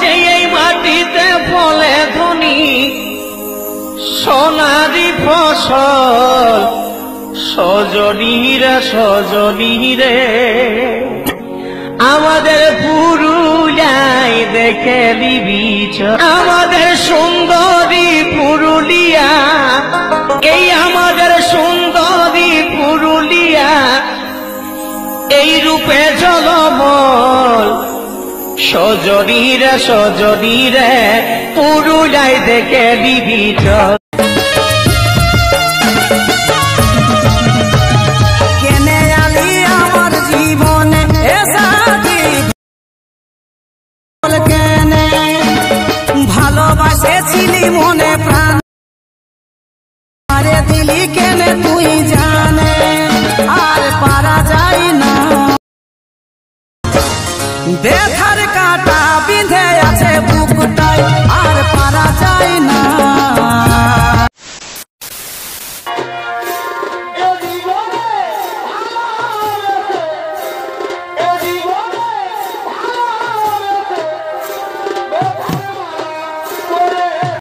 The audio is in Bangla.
যে এই মাটিতে ফলে ধনী সোনারি ফসল সজনীরা সজনীরে আমাদের পুরুলিয়ায় দেখে দিবি আমাদের সুন্দরী পুরুলিয়া এই আমাদের সুন্দরী পুরুলিয়া এই রূপে ঝলমল সজনীরা সজনীরে পুরুলিয়ায় দেখে দিবি ভালোবাসেছিলি মনে প্রাণ আরে দিলি কেনে তুই জানে আর পারা যায় না দেখার কাটা বিঁধে